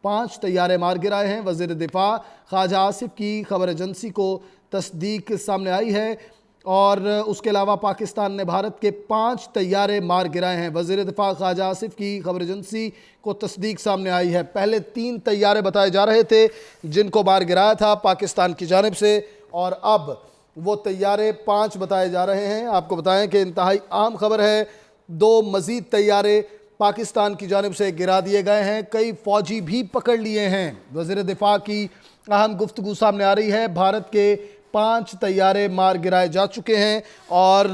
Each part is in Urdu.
5 طیارے مار گرائے ہیں۔ وزیر دفاع خواجہ آصف کی خبر ایجنسی کو تصدیق سامنے آئی ہے، اور اس کے علاوہ پاکستان نے بھارت کے 5 طیارے مار گرائے ہیں۔ وزیر دفاع خواجہ آصف کی خبر ایجنسی کو تصدیق سامنے آئی ہے۔ پہلے 3 طیارے بتائے جا رہے تھے جن کو مار گرایا تھا پاکستان کی جانب سے، اور اب وہ طیارے 5 بتائے جا رہے ہیں۔ آپ کو بتائیں کہ انتہائی اہم خبر ہے، 2 مزید طیارے پاکستان کی جانب سے گرا دیے گئے ہیں، کئی فوجی بھی پکڑ لیے ہیں۔ وزیر دفاع کی اہم گفتگو سامنے آ رہی ہے۔ بھارت کے 5 طیارے مار گرائے جا چکے ہیں اور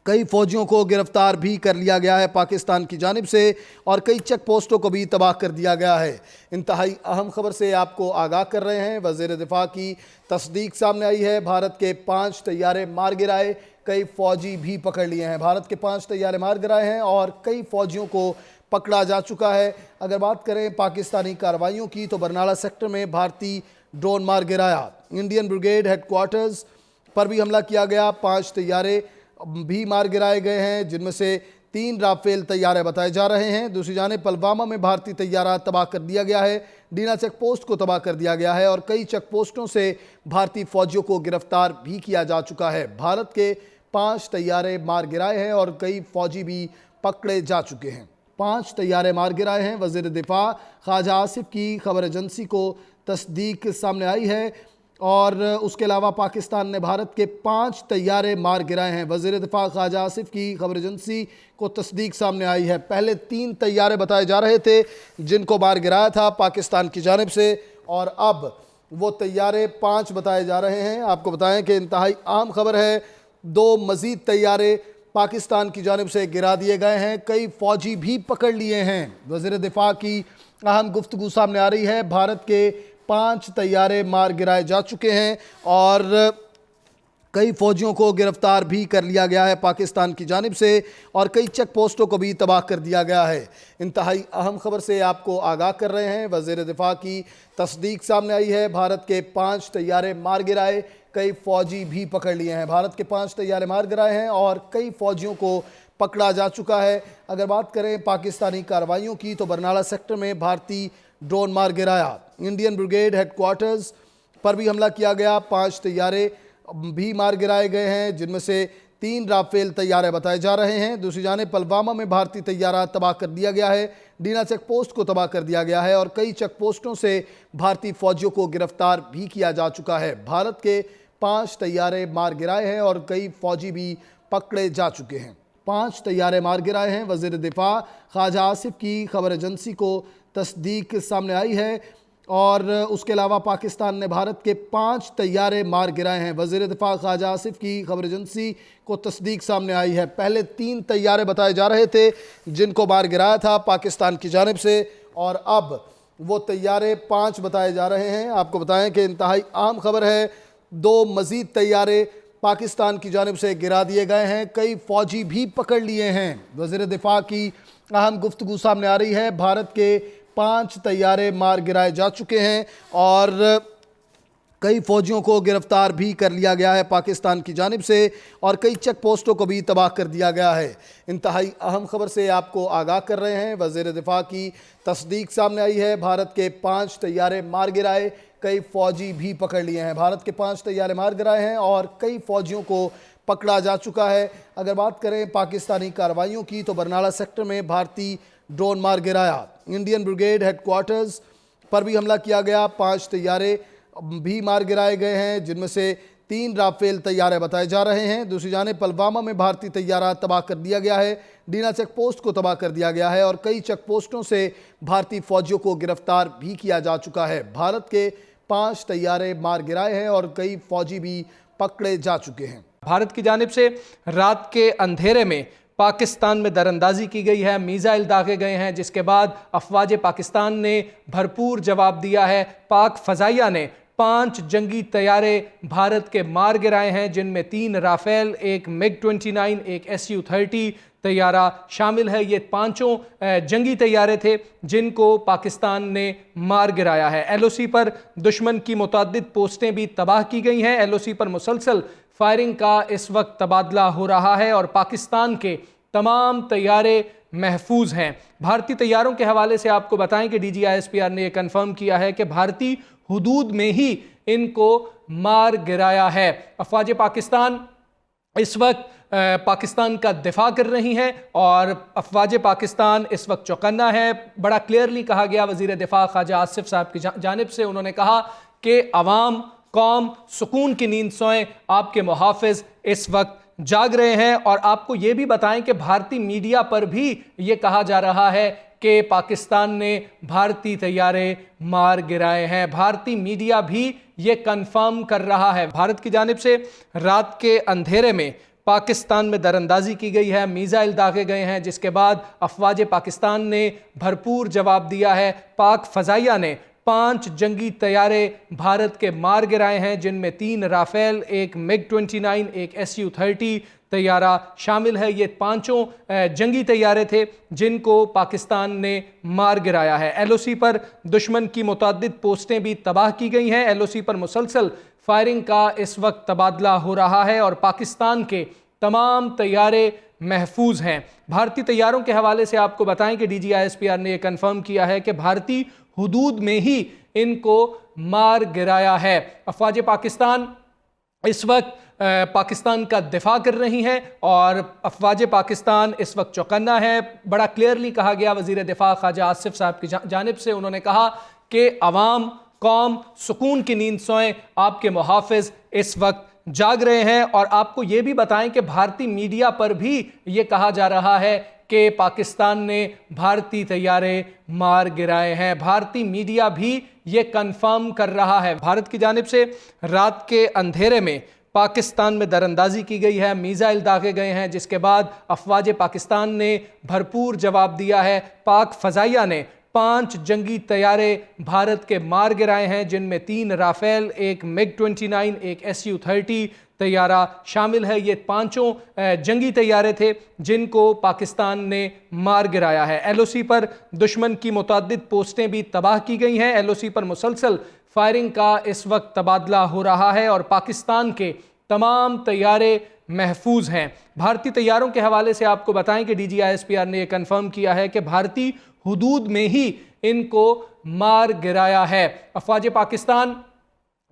کئی فوجیوں کو گرفتار بھی کر لیا گیا ہے پاکستان کی جانب سے، اور کئی چیک پوسٹوں کو بھی تباہ کر دیا گیا ہے۔ انتہائی اہم خبر سے آپ کو آگاہ کر رہے ہیں۔ وزیر دفاع کی تصدیق سامنے آئی ہے، بھارت کے 5 طیارے مار گرائے، کئی فوجی بھی پکڑ لیے ہیں۔ بھارت کے 5 طیارے مار گرائے ہیں اور کئی فوجیوں کو پکڑا جا چکا ہے۔ اگر بات کریں پاکستانی کارروائیوں کی تو برنالہ سیکٹر میں بھارتی ڈرون مار گرایا۔ انڈین بریگیڈ ہیڈ کوارٹرز پر بھی حملہ کیا گیا۔ 5 طیارے بھی مار گرائے گئے ہیں، جن میں سے 3 رافیل طیارے بتائے جا رہے ہیں۔ دوسری جانب پلوامہ میں بھارتی طیارہ تباہ کر دیا گیا ہے، ڈینا چیک پوسٹ کو تباہ کر دیا گیا ہے، اور کئی چیک پوسٹوں سے بھارتی فوجیوں کو گرفتار بھی کیا جا چکا ہے۔ بھارت کے 5 طیارے مار گرائے ہیں اور کئی فوجی بھی پکڑے جا چکے ہیں۔ 5 طیارے مار گرائے ہیں۔ وزیر دفاع خواجہ آصف کی خبر ایجنسی کو تصدیق سامنے آئی ہے، اور اس کے علاوہ پاکستان نے بھارت کے 5 طیارے مار گرائے ہیں۔ وزیر دفاع خواجہ آصف کی خبر ایجنسی کو تصدیق سامنے آئی ہے۔ پہلے 3 طیارے بتائے جا رہے تھے جن کو مار گرایا تھا پاکستان کی جانب سے، اور اب وہ طیارے 5 بتائے جا رہے ہیں۔ آپ کو بتائیں کہ انتہائی اہم خبر ہے، 2 مزید طیارے پاکستان کی جانب سے گرا دیے گئے ہیں، کئی فوجی بھی پکڑ لیے ہیں۔ وزیر دفاع کی اہم گفتگو سامنے آ رہی ہے۔ بھارت کے 5 طیارے مار گرائے جا چکے ہیں اور کئی فوجیوں کو گرفتار بھی کر لیا گیا ہے پاکستان کی جانب سے، اور کئی چیک پوسٹوں کو بھی تباہ کر دیا گیا ہے۔ انتہائی اہم خبر سے آپ کو آگاہ کر رہے ہیں۔ وزیر دفاع کی تصدیق سامنے آئی ہے، بھارت کے 5 طیارے مار گرائے، کئی فوجی بھی پکڑ لیے ہیں۔ بھارت کے 5 طیارے مار گرائے ہیں اور کئی فوجیوں کو پکڑا جا چکا ہے۔ اگر بات کریں پاکستانی کارروائیوں کی تو برنالہ سیکٹر میں بھارتی ڈرون مار گرایا۔ انڈین بریگیڈ ہیڈ کوارٹرز پر بھی حملہ کیا گیا۔ 5 طیارے بھی مار گرائے گئے ہیں، جن میں سے 3 رافیل طیارے بتائے جا رہے ہیں۔ دوسری جانب پلوامہ میں بھارتی طیارہ تباہ کر دیا گیا ہے، ڈینا چیک پوسٹ کو تباہ کر دیا گیا ہے، اور کئی چیک پوسٹوں سے بھارتی فوجیوں کو گرفتار بھی کیا جا چکا ہے۔ بھارت کے 5 طیارے مار گرائے ہیں اور کئی فوجی بھی پکڑے جا چکے ہیں۔ 5 طیارے مار گرائے ہیں۔ وزیر دفاع خواجہ آصف کی خبر ایجنسی کو تصدیق سامنے آئی ہے، اور اس کے علاوہ پاکستان نے بھارت کے 5 طیارے مار گرائے ہیں۔ وزیر دفاع خواجہ آصف کی خبر ایجنسی کو تصدیق سامنے آئی ہے۔ پہلے 3 طیارے بتائے جا رہے تھے جن کو مار گرایا تھا پاکستان کی جانب سے، اور اب وہ طیارے 5 بتائے جا رہے ہیں۔ آپ کو بتائیں کہ انتہائی اہم خبر ہے، 2 مزید طیارے پاکستان کی جانب سے گرا دیے گئے ہیں، کئی فوجی بھی پکڑ لیے ہیں۔ وزیر دفاع کی اہم گفتگو سامنے آ رہی ہے۔ بھارت کے 5 طیارے مار گرائے جا چکے ہیں اور کئی فوجیوں کو گرفتار بھی کر لیا گیا ہے پاکستان کی جانب سے، اور کئی چیک پوسٹوں کو بھی تباہ کر دیا گیا ہے۔ انتہائی اہم خبر سے آپ کو آگاہ کر رہے ہیں۔ وزیر دفاع کی تصدیق سامنے آئی ہے، بھارت کے 5 طیارے مار گرائے، کئی فوجی بھی پکڑ لیے ہیں۔ بھارت کے 5 طیارے مار گرائے ہیں اور کئی فوجیوں کو پکڑا جا چکا ہے۔ اگر بات کریں پاکستانی کارروائیوں کی تو برنالہ سیکٹر میں بھارتی ڈرون مار گرایا۔ انڈین بریگیڈ ہیڈ کوارٹرز پر بھی حملہ کیا گیا۔ 5 طیارے بھی مار گرائے گئے ہیں، جن میں سے 3 رافیل طیارے بتائے جا رہے ہیں۔ دوسری جانب پلوامہ میں بھارتی طیارہ تباہ کر دیا گیا ہے، ڈینا چیک پوسٹ کو تباہ کر دیا گیا ہے، اور کئی چیک پوسٹوں سے بھارتی فوجیوں کو گرفتار بھی کیا جا چکا ہے۔ بھارت کے 5 طیارے مار گرائے ہیں اور کئی فوجی بھی پکڑے جا چکے ہیں۔ بھارت کی جانب سے رات کے اندھیرے میں پاکستان میں دراندازی کی گئی ہے، میزائل داغے گئے ہیں، جس کے بعد افواج پاکستان نے بھرپور جواب دیا ہے۔ پاک فضائیہ نے 5 جنگی طیارے بھارت کے مار گرائے ہیں، جن میں 3 رافیل، ایک MiG-29، ایک Su-30 طیارہ شامل ہے۔ یہ 5 جنگی طیارے تھے جن کو پاکستان نے مار گرایا ہے۔ LOC پر دشمن کی متعدد پوسٹیں بھی تباہ کی گئی ہیں۔ LOC پر مسلسل فائرنگ کا اس وقت تبادلہ ہو رہا ہے، اور پاکستان کے تمام طیارے محفوظ ہیں۔ بھارتی طیاروں کے حوالے سے آپ کو بتائیں کہ DGISPR نے یہ کنفرم کیا ہے کہ بھارتی حدود میں ہی ان کو مار گرایا ہے۔ افواج پاکستان اس وقت پاکستان کا دفاع کر رہی ہیں اور افواج پاکستان اس وقت چوکنا ہے۔ بڑا کلیئرلی کہا گیا وزیر دفاع خواجہ آصف صاحب کی جانب سے، انہوں نے کہا کہ عوام قوم سکون کی نیند سوئیں، آپ کے محافظ اس وقت جاگ رہے ہیں۔ اور آپ کو یہ بھی بتائیں کہ بھارتی میڈیا پر بھی یہ کہا جا رہا ہے کہ پاکستان نے بھارتی طیارے مار گرائے ہیں۔ بھارتی میڈیا بھی یہ کنفرم کر رہا ہے۔ بھارت کی جانب سے رات کے اندھیرے میں پاکستان میں دراندازی کی گئی ہے، میزائل داغے گئے ہیں، جس کے بعد افواج پاکستان نے بھرپور جواب دیا ہے۔ پاک فضائیہ نے 5 جنگی طیارے بھارت کے مار گرائے ہیں، جن میں 3 رافیل، ایک MiG-29، ایک Su-30 طیارہ شامل ہے۔ یہ 5 جنگی طیارے تھے جن کو پاکستان نے مار گرایا ہے۔ LOC پر دشمن کی متعدد پوسٹیں بھی تباہ کی گئی ہیں۔ LOC پر مسلسل فائرنگ کا اس وقت تبادلہ ہو رہا ہے اور پاکستان کے تمام طیارے محفوظ ہیں۔ بھارتی طیاروں کے حوالے سے آپ کو بتائیں کہ DGISPR نے یہ کنفرم کیا ہے کہ بھارتی حدود میں ہی ان کو مار گرایا ہے۔ افواج پاکستان اس وقت پاکستان کا دفاع کر رہی ہیں اور افواج پاکستان اس وقت چوکنا ہے۔ بڑا کلیئرلی کہا گیا وزیر دفاع خواجہ آصف صاحب کی جانب سے، انہوں نے کہا کہ عوام قوم سکون کی نیند سوئیں، آپ کے محافظ اس وقت جاگ رہے ہیں۔ اور آپ کو یہ بھی بتائیں کہ بھارتی میڈیا پر بھی یہ کہا جا رہا ہے کہ پاکستان نے بھارتی طیارے مار گرائے ہیں۔ بھارتی میڈیا بھی یہ کنفرم کر رہا ہے۔ بھارت کی جانب سے رات کے اندھیرے میں پاکستان میں دراندازی کی گئی ہے، میزائل داغے گئے ہیں، جس کے بعد افواج پاکستان نے بھرپور جواب دیا ہے۔ پاک فضائیہ نے 5 جنگی طیارے بھارت کے مار گرائے ہیں، جن میں 3 رافیل، ایک MiG-29، ایک Su-30 طیارہ شامل ہے۔ یہ 5 جنگی طیارے تھے جن کو پاکستان نے مار گرایا ہے۔ LOC پر دشمن کی متعدد پوسٹیں بھی تباہ کی گئی ہیں۔ LOC پر مسلسل فائرنگ کا اس وقت تبادلہ ہو رہا ہے اور پاکستان کے تمام طیارے محفوظ ہیں۔ بھارتی طیاروں کے حوالے سے آپ کو بتائیں کہ DGISPR نے یہ کنفرم کیا ہے کہ بھارتی حدود میں ہی ان کو مار گرایا ہے۔ افواج پاکستان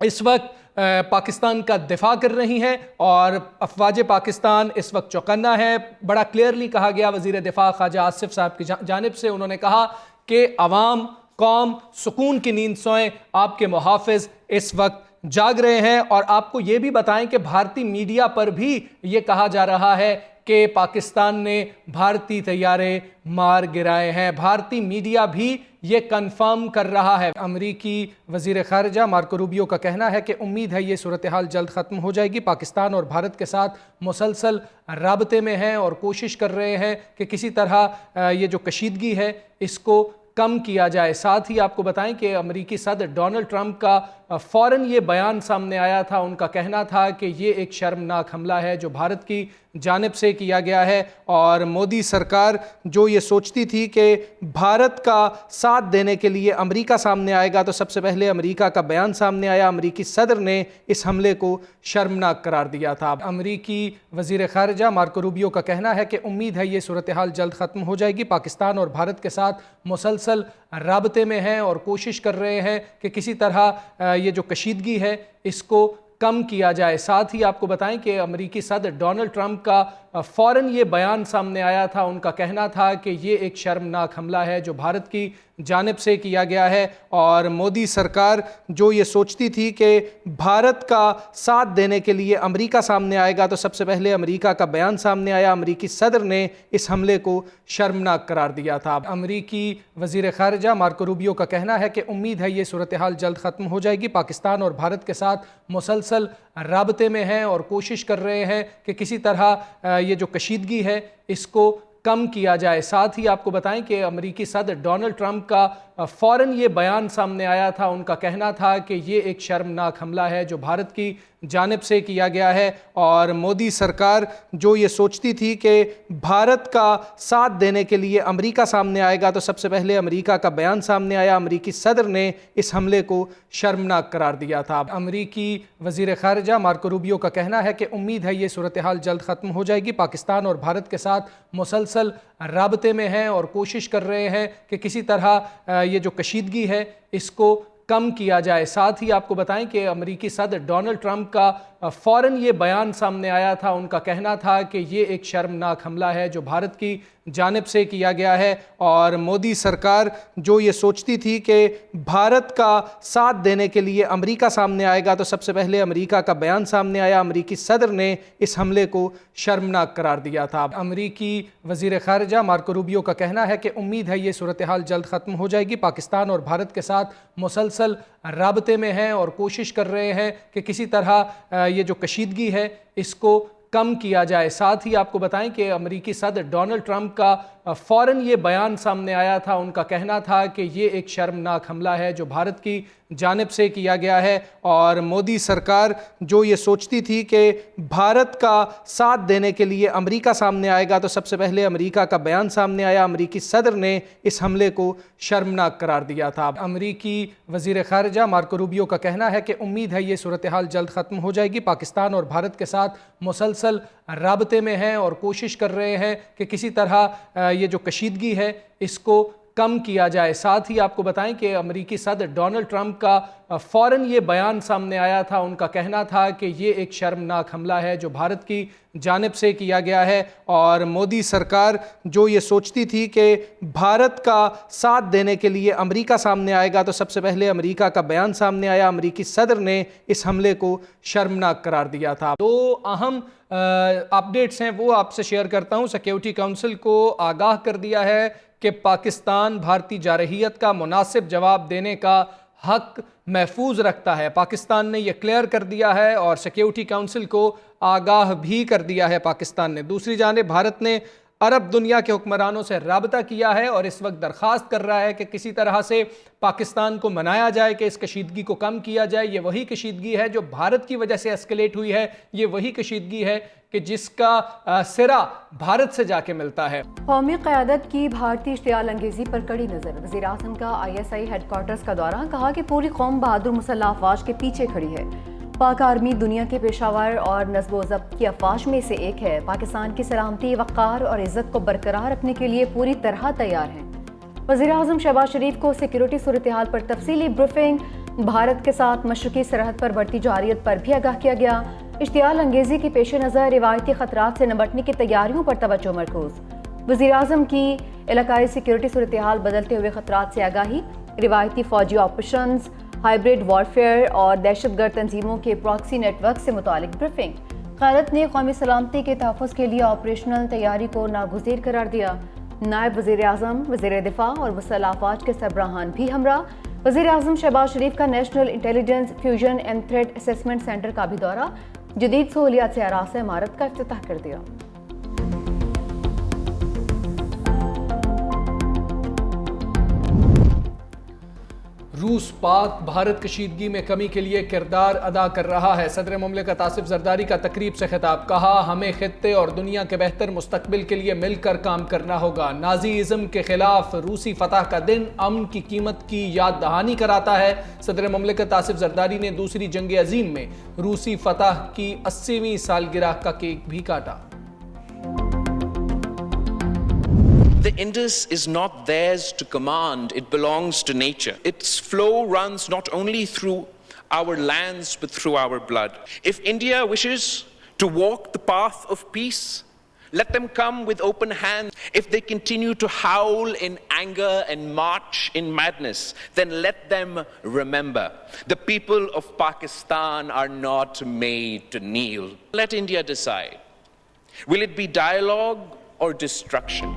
اس وقت پاکستان کا دفاع کر رہی ہیں اور افواج پاکستان اس وقت چوکنا ہے۔ بڑا کلیئرلی کہا گیا وزیر دفاع خواجہ آصف صاحب کی جانب سے، انہوں نے کہا کہ عوام قوم سکون کی نیند سوئیں، آپ کے محافظ اس وقت جاگ رہے ہیں۔ اور آپ کو یہ بھی بتائیں کہ بھارتی میڈیا پر بھی یہ کہا جا رہا ہے کہ پاکستان نے بھارتی طیارے مار گرائے ہیں۔ بھارتی میڈیا بھی یہ کنفرم کر رہا ہے۔ امریکی وزیر خارجہ مارکو روبیو کا کہنا ہے کہ امید ہے یہ صورتحال جلد ختم ہو جائے گی۔ پاکستان اور بھارت کے ساتھ مسلسل رابطے میں ہیں اور کوشش کر رہے ہیں کہ کسی طرح یہ جو کشیدگی ہے اس کو کم کیا جائے۔ ساتھ ہی آپ کو بتائیں کہ امریکی صدر ڈونلڈ ٹرمپ کا فوراً یہ بیان سامنے آیا تھا۔ ان کا کہنا تھا کہ یہ ایک شرمناک حملہ ہے جو بھارت کی جانب سے کیا گیا ہے، اور مودی سرکار جو یہ سوچتی تھی کہ بھارت کا ساتھ دینے کے لیے امریکہ سامنے آئے گا، تو سب سے پہلے امریکہ کا بیان سامنے آیا۔ امریکی صدر نے اس حملے کو شرمناک قرار دیا تھا۔ امریکی وزیر خارجہ مارکو روبیو کا کہنا ہے کہ امید ہے یہ صورتحال جلد ختم ہو جائے گی۔ پاکستان اور بھارت کے ساتھ مسلسل رابطے میں ہیں اور کوشش کر رہے ہیں کہ کسی طرح یہ جو کشیدگی ہے اس کو کم کیا جائے۔ ساتھ ہی آپ کو بتائیں کہ امریکی صدر ڈونلڈ ٹرمپ کا فوراً یہ بیان سامنے آیا تھا۔ ان کا کہنا تھا کہ یہ ایک شرمناک حملہ ہے جو بھارت کی جانب سے کیا گیا ہے، اور مودی سرکار جو یہ سوچتی تھی کہ بھارت کا ساتھ دینے کے لیے امریکہ سامنے آئے گا، تو سب سے پہلے امریکہ کا بیان سامنے آیا۔ امریکی صدر نے اس حملے کو شرمناک قرار دیا تھا۔ امریکی وزیر خارجہ مارکو روبیو کا کہنا ہے کہ امید ہے یہ صورتحال جلد ختم ہو جائے گی۔ پاکستان اور بھارت کے ساتھ مسلسل رابطے میں ہیں اور کوشش کر رہے ہیں کہ کسی طرح یہ جو کشیدگی ہے اس کو کم کیا جائے۔ ساتھ ہی آپ کو بتائیں کہ امریکی صدر ڈونلڈ ٹرمپ کا فوراً یہ بیان سامنے آیا تھا۔ ان کا کہنا تھا کہ یہ ایک شرمناک حملہ ہے جو بھارت کی جانب سے کیا گیا ہے، اور مودی سرکار جو یہ سوچتی تھی کہ بھارت کا ساتھ دینے کے لیے امریکہ سامنے آئے گا، تو سب سے پہلے امریکہ کا بیان سامنے آیا۔ امریکی صدر نے اس حملے کو شرمناک قرار دیا تھا۔ امریکی وزیر خارجہ مارکو روبیو کا کہنا ہے کہ امید ہے یہ صورتحال جلد ختم ہو جائے گی۔ پاکستان اور بھارت کے ساتھ مسلسل رابطے میں ہیں اور کوشش کر رہے ہیں کہ کسی طرح یہ جو کشیدگی ہے اس کو کم کیا جائے۔ ساتھ ہی آپ کو بتائیں کہ امریکی صدر ڈونلڈ ٹرمپ کا فوراً یہ بیان سامنے آیا تھا، ان کا کہنا تھا کہ یہ ایک شرمناک حملہ ہے جو بھارت کی جانب سے کیا گیا ہے، اور مودی سرکار جو یہ سوچتی تھی کہ بھارت کا ساتھ دینے کے لیے امریکہ سامنے آئے گا، تو سب سے پہلے امریکہ کا بیان سامنے آیا۔ امریکی صدر نے اس حملے کو شرمناک قرار دیا تھا۔ امریکی وزیر خارجہ مارکو روبیو کا کہنا ہے کہ امید ہے یہ صورتحال جلد ختم ہو جائے گی۔ پاکستان اور بھارت کے ساتھ مسلسل رابطے میں ہیں اور کوشش کر رہے ہیں کہ کسی طرح یہ جو کشیدگی ہے اس کو کم کیا جائے۔ ساتھ ہی آپ کو بتائیں کہ امریکی صدر ڈونلڈ ٹرمپ کا فوراً یہ بیان سامنے آیا تھا، ان کا کہنا تھا کہ یہ ایک شرمناک حملہ ہے جو بھارت کی جانب سے کیا گیا ہے، اور مودی سرکار جو یہ سوچتی تھی کہ بھارت کا ساتھ دینے کے لیے امریکہ سامنے آئے گا، تو سب سے پہلے امریکہ کا بیان سامنے آیا۔ امریکی صدر نے اس حملے کو شرمناک قرار دیا تھا۔ امریکی وزیر خارجہ مارکو روبیو کا کہنا ہے کہ امید ہے یہ صورتحال جلد ختم ہو جائے گی۔ پاکستان اور بھارت کے ساتھ مسلسل رابطے میں ہیں اور کوشش کر رہے ہیں کہ کسی طرح یہ جو کشیدگی ہے اس کو کم کیا جائے۔ ساتھ ہی آپ کو بتائیں کہ امریکی صدر ڈونلڈ ٹرمپ کا فوراً یہ بیان سامنے آیا تھا، ان کا کہنا تھا کہ یہ ایک شرمناک حملہ ہے جو بھارت کی جانب سے کیا گیا ہے، اور مودی سرکار جو یہ سوچتی تھی کہ بھارت کا ساتھ دینے کے لیے امریکہ سامنے آئے گا، تو سب سے پہلے امریکہ کا بیان سامنے آیا۔ امریکی صدر نے اس حملے کو شرمناک قرار دیا تھا۔ دو اہم اپڈیٹس ہیں وہ آپ سے شیئر کرتا ہوں۔ سیکیورٹی کونسل کو آگاہ کر دیا ہے کہ پاکستان بھارتی جارحیت کا مناسب جواب دینے کا حق محفوظ رکھتا ہے۔ پاکستان نے یہ کلیئر کر دیا ہے اور سیکیورٹی کونسل کو آگاہ بھی کر دیا ہے پاکستان نے۔ دوسری جانب بھارت نے عرب دنیا کے حکمرانوں سے رابطہ کیا ہے اور اس وقت درخواست کر رہا ہے کہ کسی طرح سے پاکستان کو منایا جائے کہ اس کشیدگی کو کم کیا جائے۔ یہ وہی کشیدگی ہے جو بھارت کی وجہ سے اسکیلیٹ ہوئی ہے، یہ وہی کشیدگی ہے کہ جس کا سرا بھارت سے جا کے ملتا ہے۔ قومی قیادت کی بھارتی اشتعال انگیزی پر کڑی نظر۔ وزیر اعظم کا ISI ہیڈ کوارٹرز کا دورہ، کہا کہ پوری قوم بہادر مسلح افواج کے پیچھے کھڑی ہے۔ پاک آرمی دنیا کے پیشہ ور اور نصب و ضبط کی افواج میں سے ایک ہے۔ پاکستان کی سلامتی، وقار اور عزت کو برقرار رکھنے کے لیے پوری طرح تیار ہیں۔ وزیر اعظم شہباز شریف کو سیکیورٹی صورتحال پر تفصیلی بریفنگ۔ بھارت کے ساتھ مشرقی سرحد پر بڑھتی جارحیت پر بھی آگاہ کیا گیا۔ اشتعال انگیزی کے پیش نظر روایتی خطرات سے نمٹنے کی تیاریوں پر توجہ مرکوز۔ وزیر اعظم کی علاقائی سیکیورٹی صورتحال، بدلتے ہوئے خطرات سے آگاہی، روایتی فوجی آپریشنز، ہائبرڈ وارفیئر اور دہشت گرد تنظیموں کے پراکسی نیٹ ورک سے متعلق بریفنگ۔ قیادت نے قومی سلامتی کے تحفظ کے لیے آپریشنل تیاری کو ناگزیر قرار دیا۔ نائب وزیر اعظم، وزیر دفاع اور مسلح افواج کے سربراہان بھی ہمراہ۔ وزیر اعظم شہباز شریف کا national intelligence fusion and threat assessment centre کا بھی دورہ، جدید سہولیات سے آراستہ عمارت کا افتتاح کر دیا۔ روس پاک بھارت کشیدگی میں کمی کے لیے کردار ادا کر رہا ہے۔ صدر مملکت آصف زرداری کا تقریب سے خطاب، کہا ہمیں خطے اور دنیا کے بہتر مستقبل کے لیے مل کر کام کرنا ہوگا۔ نازی ازم کے خلاف روسی فتح کا دن امن کی قیمت کی یاد دہانی کراتا ہے۔ صدر مملکت آصف زرداری نے دوسری جنگ عظیم میں روسی فتح کی 80ویں سالگرہ کا کیک بھی کاٹا۔ The Indus is not theirs to command, it belongs to nature. Its flow runs not only through our lands but through our blood. If India wishes to walk the path of peace, let them come with open hands. If they continue to howl in anger and march in madness, then let them remember the people of Pakistan are not made to kneel. Let India decide. Will it be dialogue or destruction?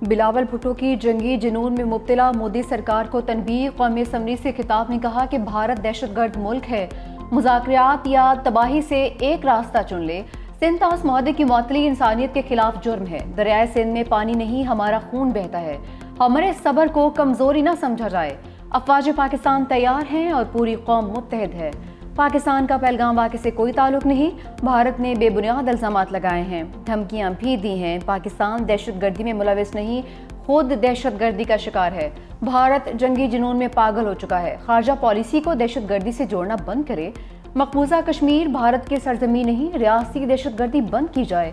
Bilawal Bhutto کی جنگی جنون میں مبتلا مودی سرکار کو تنبیہ۔ قومی اسمبلی سے خطاب میں کہا کہ بھارت دہشت گرد ملک ہے، مذاکرات یا تباہی سے ایک راستہ چن لے۔ سندھ طاس معاہدے کی معطلی انسانیت کے خلاف جرم ہے۔ دریائے سندھ میں پانی نہیں، ہمارا خون بہتا ہے۔ ہمارے صبر کو کمزوری نہ سمجھا جائے۔ افواج پاکستان تیار ہیں اور پوری قوم متحد ہے۔ پاکستان کا پہلگام واقعے سے کوئی تعلق نہیں۔ بھارت نے بے بنیاد الزامات لگائے ہیں، دھمکیاں بھی دی ہیں۔ پاکستان دہشت گردی میں ملوث نہیں، خود دہشت گردی کا شکار ہے۔ بھارت جنگی جنون میں پاگل ہو چکا ہے۔ خارجہ پالیسی کو دہشت گردی سے جوڑنا بند کرے۔ مقبوضہ کشمیر بھارت کی سرزمین نہیں، ریاستی دہشت گردی بند کی جائے۔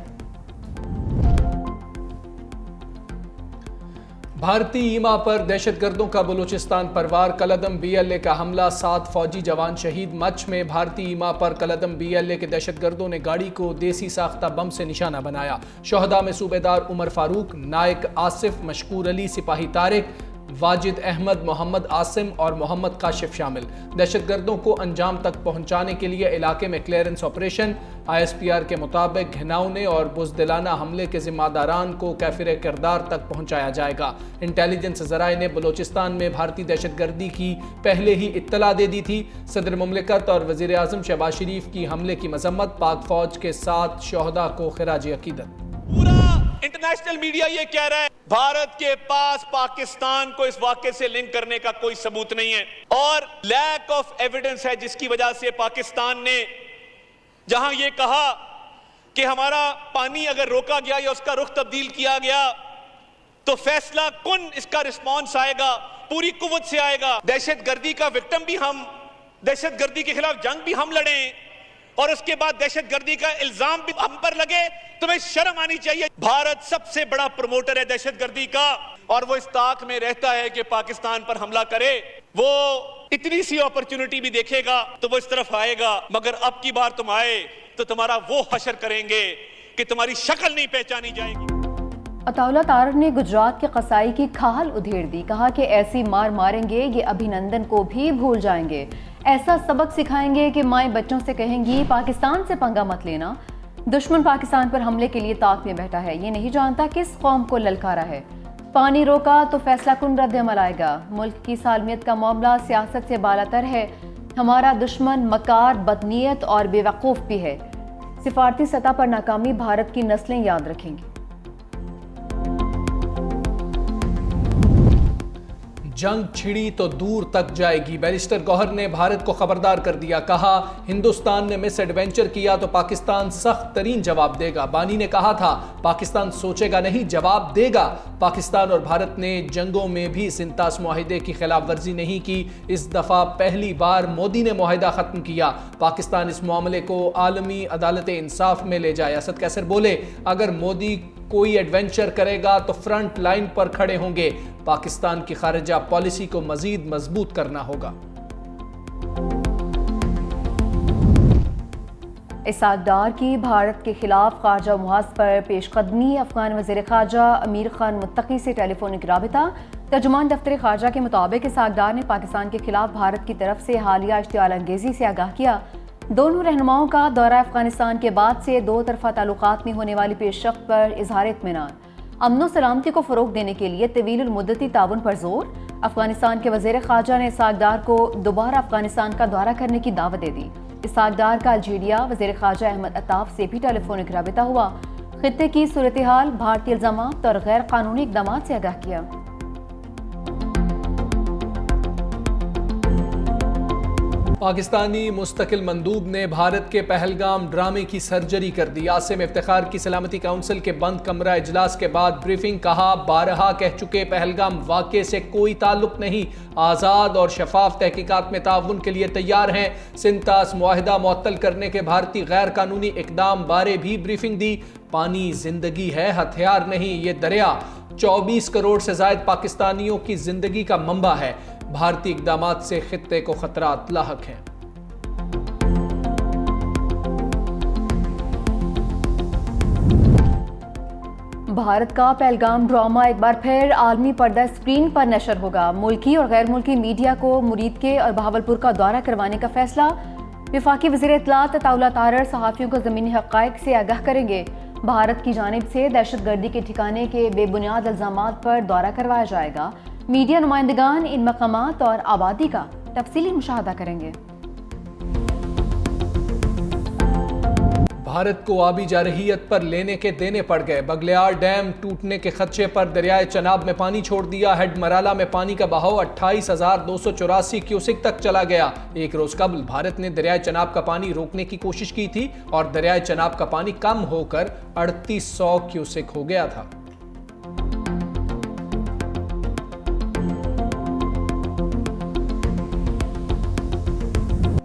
بھارتی ایما پر دہشت گردوں کا بلوچستان پر وار، کالعدم BLA کا حملہ، 7 فوجی جوان شہید۔ مچھ میں بھارتی ایما پر کالعدم BLA کے دہشت گردوں نے گاڑی کو دیسی ساختہ بم سے نشانہ بنایا۔ شہداء میں صوبیدار عمر فاروق، نائک آصف، مشکور علی، سپاہی طارق، واجد احمد، محمد عاصم اور محمد کاشف شامل۔ دہشت گردوں کو انجام تک پہنچانے کے لیے علاقے میں کلیئرنس آپریشن۔ ISPR کے مطابق گھناؤنے اور بزدلانہ حملے کے ذمہ داران کو کیفر کردار تک پہنچایا جائے گا۔ انٹیلیجنس ذرائع نے بلوچستان میں بھارتی دہشت گردی کی پہلے ہی اطلاع دے دی تھی۔ صدر مملکت اور وزیر اعظم شہباز شریف کی حملے کی مذمت، پاک فوج کے ساتھ شہداء کو خراج عقیدت۔ پورا انٹرنیشنل میڈیا یہ کہہ رہا ہے بھارت کے پاس پاکستان کو اس واقعے سے لنک کرنے کا کوئی ثبوت نہیں ہے، اور لیک آف ایویڈنس ہے، جس کی وجہ سے پاکستان نے جہاں یہ کہا کہ ہمارا پانی اگر روکا گیا یا اس کا رخ تبدیل کیا گیا تو فیصلہ کن اس کا رسپانس آئے گا، پوری قوت سے آئے گا۔ دہشت گردی کا وکٹم بھی ہم، دہشت گردی کے خلاف جنگ بھی ہم لڑیں، اور اس کے بعد دہشت گردی کا الزام بھی ہم پر لگے، تمہیں شرم آنی چاہیے۔ بھارت سب سے بڑا پروموٹر ہے دہشت گردی کا، اور وہ اس طاق میں رہتا ہے کہ پاکستان پر حملہ کرے۔ وہ اتنی سی اپرچونٹی بھی دیکھے گا تو وہ اس طرف آئے گا، مگر اب کی بار تم آئے تو تمہارا وہ حشر کریں گے کہ تمہاری شکل نہیں پہچانی جائے گی۔ عطا اللہ تارڑ نے گجرات کے قصائی کی کھال ادھیڑ دی، کہا کہ ایسی مار ماریں گے یہ ابھینندن کو بھی بھول جائیں گے، ایسا سبق سکھائیں گے کہ مائیں بچوں سے کہیں گی پاکستان سے پنگا مت لینا۔ دشمن پاکستان پر حملے کے لیے طاق میں بیٹھا ہے، یہ نہیں جانتا کس قوم کو للکارا ہے۔ پانی روکا تو فیصلہ کن رد عمل آئے گا۔ ملک کی سالمیت کا معاملہ سیاست سے بالاتر ہے، ہمارا دشمن مکار، بدنیت اور بے وقوف بھی ہے۔ سفارتی سطح پر ناکامی بھارت کی نسلیں یاد رکھیں گی۔ جنگ چھڑی تو دور تک جائے گی، بیرسٹر گوہر نے بھارت کو خبردار کر دیا، کہا ہندوستان نے مس ایڈوینچر کیا تو پاکستان سخت ترین جواب دے گا۔ بانی نے کہا تھا پاکستان سوچے گا نہیں، جواب دے گا۔ پاکستان اور بھارت نے جنگوں میں بھی سنتاس معاہدے کی خلاف ورزی نہیں کی، اس دفعہ پہلی بار مودی نے معاہدہ ختم کیا۔ پاکستان اس معاملے کو عالمی عدالت انصاف میں لے جائے۔ اسد قیصر بولے اگر مودی کوئی ایڈونچر کرے گا تو فرنٹ لائن پر کھڑے ہوں گے، پاکستان کی خارجہ پالیسی کو مزید مضبوط کرنا ہوگا۔ اسحاق ڈار کی بھارت کے خلاف خارجہ محاذ پر پیش قدمی، افغان وزیر خارجہ امیر خان متقی سے ٹیلی فونک رابطہ۔ ترجمان دفتر خارجہ کے مطابق اسحاق ڈار نے پاکستان کے خلاف بھارت کی طرف سے حالیہ اشتعال انگیزی سے آگاہ کیا۔ دونوں رہنماؤں کا دورہ افغانستان کے بعد سے دو طرفہ تعلقات میں ہونے والی پیش رفت پر اظہار اطمینان، امن و سلامتی کو فروغ دینے کے لیے طویل المدتی تعاون پر زور۔ افغانستان کے وزیر خارجہ نے اسحاق ڈار کو دوبارہ افغانستان کا دورہ کرنے کی دعوت دے دی۔ اسحاق ڈار کا الجیریا وزیر خارجہ احمد عطاف سے بھی ٹیلی فونک رابطہ ہوا، خطے کی صورتحال، بھارتی الزامات اور غیر قانونی اقدامات سے آگاہ کیا۔ پاکستانی مستقل مندوب نے بھارت کے پہلگام ڈرامے کی سرجری کر دی۔ عاصم افتخار کی سلامتی کونسل کے بند کمرہ اجلاس کے بعد بریفنگ، کہا بارہا کہہ چکے پہلگام واقعے سے کوئی تعلق نہیں، آزاد اور شفاف تحقیقات میں تعاون کے لیے تیار ہیں۔ سنتاس معاہدہ معطل کرنے کے بھارتی غیر قانونی اقدام بارے بھی بریفنگ دی۔ پانی زندگی ہے، ہتھیار نہیں، یہ دریا 24 کروڑ سے زائد پاکستانیوں کی زندگی کا منبع ہے۔ بھارتی اقدامات سے خطے کو خطرات لاحق ہیں۔ بھارت کا پہلگام ڈرامہ ایک بار پھر عالمی پردہ اسکرین پر نشر ہوگا۔ ملکی اور غیر ملکی میڈیا کو مرید کے اور بہاولپور کا دورہ کروانے کا فیصلہ۔ وفاقی وزیر اطلاعات عطا اللہ تارڑ صحافیوں کو زمینی حقائق سے آگاہ کریں گے۔ بھارت کی جانب سے دہشت گردی کے ٹھکانے کے بے بنیاد الزامات پر دورہ کروایا جائے گا۔ میڈیا نمائندگان ان مقامات اور آبادی کا تفصیلی مشاہدہ کریں گے۔ بھارت کو آبی جارحیت پر لینے کے دینے پڑ گئے۔ بگلیار ڈیم ٹوٹنے کے خدشے پر دریائے چناب میں پانی چھوڑ دیا۔ ہیڈ مرالا میں پانی کا بہاؤ 28,284 کیوسک تک چلا گیا۔ ایک روز قبل بھارت نے دریائے چناب کا پانی روکنے کی کوشش کی تھی اور دریائے چناب کا پانی کم ہو کر 3800 کیوسک ہو گیا تھا۔